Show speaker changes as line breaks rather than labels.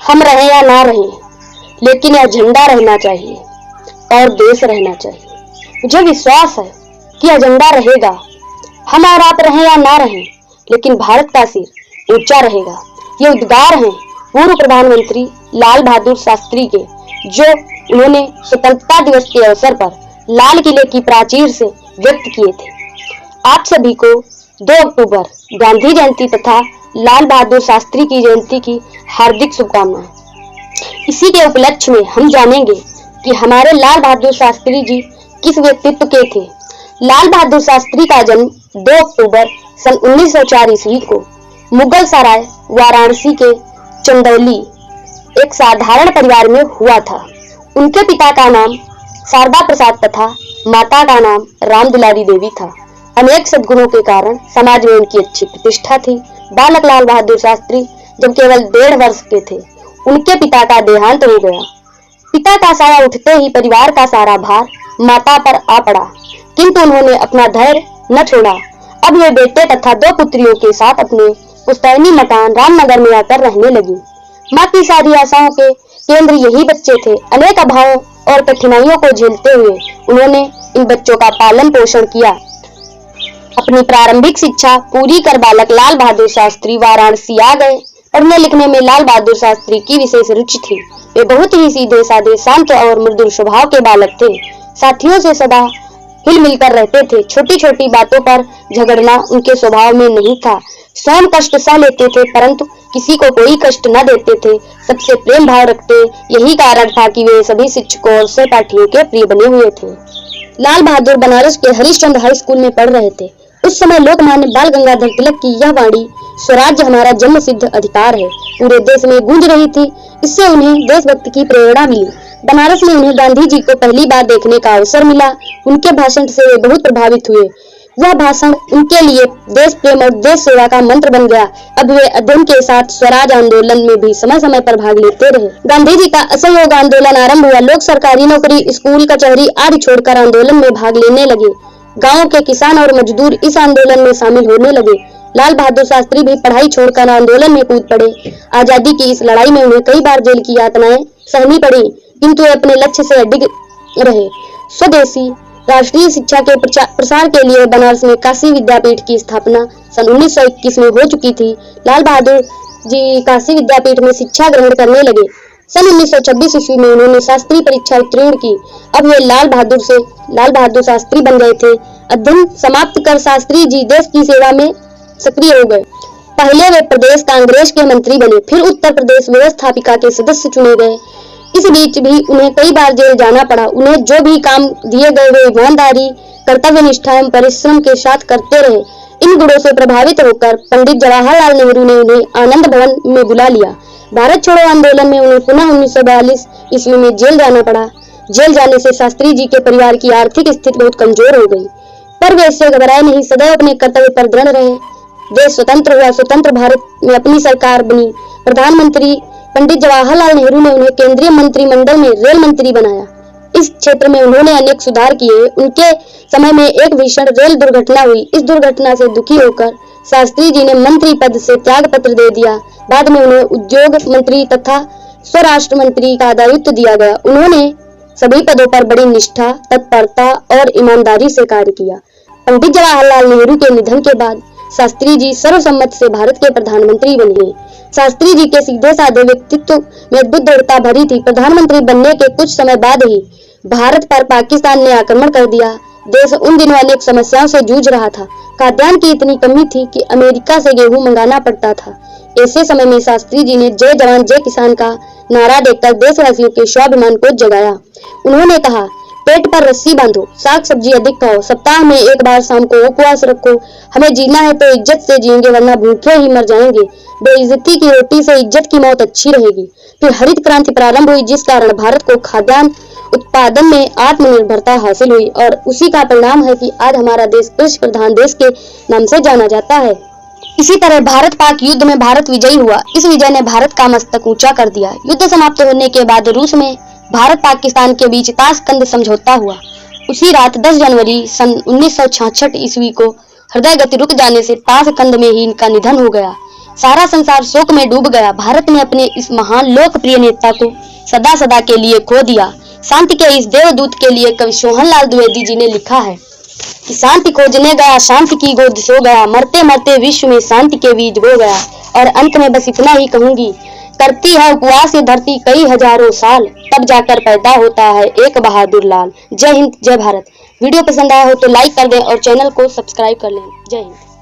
हम रहें या ना रहें, लेकिन यह झंडा रहना चाहिए और देश रहना चाहिए। मुझे विश्वास है कि यह झंडा रहेगा। हम और आप रहें या ना रहें, लेकिन भारत का सिर ऊंचा रहेगा। ये उद्गार हैं पूर्व प्रधानमंत्री लाल बहादुर शास्त्री के, जो उन्होंने स्वतंत्रता दिवस के अवसर पर लाल किले की प्राचीर से व्यक्त किए थे। आप सभी को 2 अक्टूबर गांधी जयंती तथा लाल बहादुर शास्त्री की जयंती की हार्दिक शुभकामनाएं। इसी के उपलक्ष्य में हम जानेंगे कि हमारे लाल बहादुर शास्त्री जी किस व्यक्तित्व के थे। लाल बहादुर शास्त्री का जन्म 2 अक्टूबर सन 1904 ईस्वी को मुगल सराय वाराणसी के चंदौली एक साधारण परिवार में हुआ था। उनके पिता का नाम शारदा प्रसाद तथा माता का नाम राम दुलारी देवी था। अनेक सद्गुणों के कारण समाज में उनकी अच्छी प्रतिष्ठा थी। बालक लाल बहादुर शास्त्री जब केवल 1.5 वर्ष के थे, उनके पिता का देहांत हो गया। पिता का साया उठते ही परिवार का सारा भार माता पर आ पड़ा, किंतु उन्होंने अपना धैर्य न छोड़ा। अब वे बेटे तथा 2 पुत्रियों के साथ अपने पुश्तैनी मकान रामनगर में आकर रहने लगी। माँ की सारी आशाओं के केंद्र यही बच्चे थे। अनेक अभावों और कठिनाइयों को झेलते हुए उन्होंने इन बच्चों का पालन पोषण किया। अपनी प्रारंभिक शिक्षा पूरी कर बालक लाल बहादुर शास्त्री वाराणसी आ गए। पढ़ने लिखने में लाल बहादुर शास्त्री की विशेष रुचि थी। वे बहुत ही सीधे साधे, शांत और मृदुल स्वभाव के बालक थे। साथियों से सदा हिल मिलकर रहते थे। छोटी छोटी बातों पर झगड़ना उनके स्वभाव में नहीं था। स्वयं कष्ट सह लेते थे, परंतु किसी को कोई कष्ट न देते थे। सबसे प्रेम भाव रखते। यही कारण था कि वे सभी शिक्षकों और सहपाठियों के प्रिय बने हुए थे। लाल बहादुर बनारस के हरिश्चंद्र हाई स्कूल में पढ़ रहे थे। उस समय लोकमान्य बाल गंगाधर तिलक की यह वाणी, स्वराज्य हमारा जन्म सिद्ध अधिकार है, पूरे देश में गूंज रही थी। इससे उन्हें देशभक्ति की प्रेरणा मिली। बनारस में उन्हें गांधी जी को पहली बार देखने का अवसर मिला। उनके भाषण से वे बहुत प्रभावित हुए। वह भाषण उनके लिए देश प्रेम और देश सेवा का मंत्र बन गया। अब वे अध्ययन के साथ स्वराज आंदोलन में भी समय समय पर भाग लेते रहे। गांधी जी का असहयोग आंदोलन आरंभ हुआ। लोग सरकारी नौकरी, स्कूल, कचहरी आदि छोड़कर आंदोलन में भाग लेने लगे। गाँव के किसान और मजदूर इस आंदोलन में शामिल होने लगे। लाल बहादुर शास्त्री भी पढ़ाई छोड़कर आंदोलन में कूद पड़े। आजादी की इस लड़ाई में उन्हें कई बार जेल की यातनाएं सहनी पड़ी, किंतु वे अपने लक्ष्य से अडिग रहे। स्वदेशी राष्ट्रीय शिक्षा के प्रसार के लिए बनारस में काशी विद्यापीठ की स्थापना सन 1921 में हो चुकी थी। लाल बहादुर जी काशी विद्यापीठ में शिक्षा ग्रहण करने लगे। सन 1926 ईस्वी में उन्होंने शास्त्री परीक्षा उत्तीर्ण की। अब वे लाल बहादुर शास्त्री बन गए थे। अध्ययन समाप्त कर शास्त्री जी देश की सेवा में सक्रिय हो गए। पहले वे प्रदेश कांग्रेस के मंत्री बने, फिर उत्तर प्रदेश व्यवस्थापिका के सदस्य चुने गए। इस बीच भी उन्हें कई बार जेल जाना पड़ा। उन्हें जो भी काम दिए गए वे ईमानदारी, कर्तव्य निष्ठा एवं परिश्रम के साथ करते रहे। इन गुणों से प्रभावित होकर पंडित जवाहरलाल नेहरू ने उन्हें आनंद भवन में बुला लिया। भारत छोड़ो आंदोलन में उन्हें पुनः 1942 ईस्वी में जेल जाना पड़ा। जेल जाने से शास्त्री जी के परिवार की आर्थिक स्थिति बहुत कमजोर हो गई, पर वे इससे घबराए नहीं। सदैव अपने कर्तव्य पर दृढ़ रहे। देश स्वतंत्र हुआ। स्वतंत्र भारत में अपनी सरकार बनी। प्रधानमंत्री पंडित जवाहरलाल नेहरू ने उन्हें केंद्रीय मंत्रिमंडल में रेल मंत्री बनाया। इस क्षेत्र में उन्होंने अनेक सुधार किए। उनके समय में एक भीषण रेल दुर्घटना हुई। इस दुर्घटना से दुखी होकर शास्त्री जी ने मंत्री पद से त्याग पत्र दे दिया। बाद में उन्हें उद्योग मंत्री तथा स्वराष्ट्र मंत्री का दायित्व दिया गया। उन्होंने सभी पदों पर बड़ी निष्ठा, तत्परता और ईमानदारी से कार्य किया। पंडित जवाहरलाल नेहरू के निधन के बाद शास्त्री जी सर्वसम्मति से भारत के प्रधानमंत्री बने। शास्त्री जी के सीधे साधे व्यक्तित्व में अद्भुत दृढ़ता भरी थी। प्रधानमंत्री बनने के कुछ समय बाद ही भारत पर पाकिस्तान ने आक्रमण कर दिया। देश उन दिनों अनेक समस्याओं से जूझ रहा था। खाद्यान्न की इतनी कमी थी कि अमेरिका से गेहूं मंगाना पड़ता था। ऐसे समय में शास्त्री जी ने जय जवान जय किसान का नारा देकर देशवासियों के स्वाभिमान को जगाया। उन्होंने कहा, पेट पर रस्सी बांधो, साग सब्जी अधिक खाओ, सप्ताह में एक बार शाम को उपवास रखो। हमें जीना है तो इज्जत से जिएंगे, वरना भूखे ही मर जाएंगे। बेइज्जती की रोटी से इज्जत की मौत अच्छी रहेगी। फिर हरित क्रांति प्रारंभ हुई, जिस कारण भारत को खाद्यान्न उत्पादन में आत्मनिर्भरता हासिल हुई और उसी का परिणाम है कि आज हमारा देश कृषि प्रधान देश के नाम से जाना जाता है। इसी तरह भारत पाक युद्ध में भारत विजयी हुआ। इस विजय ने भारत का मस्तक ऊंचा कर दिया। युद्ध समाप्त होने के बाद रूस में भारत पाकिस्तान के बीच ताशकंद समझौता हुआ। उसी रात 10 जनवरी सन 1966 ईस्वी को हृदय गति रुक जाने से ताशकंद में ही इनका निधन हो गया। सारा संसार शोक में डूब गया। भारत ने अपने इस महान लोकप्रिय नेता को सदा सदा के लिए खो दिया। शांति के इस देवदूत के लिए कवि सोहनलाल द्विवेदी जी ने लिखा है कि शांति खोजने गया, शांति की गोद सो गया, मरते मरते विश्व में शांति के बीज बो गया। और अंत में बस इतना ही कहूंगी, करती है उपवास ये धरती कई हजारों साल, तब जाकर पैदा होता है एक बहादुर लाल। जय हिंद, जय भारत। वीडियो पसंद आया हो तो लाइक कर दें और चैनल को सब्सक्राइब कर लें। जय हिंद।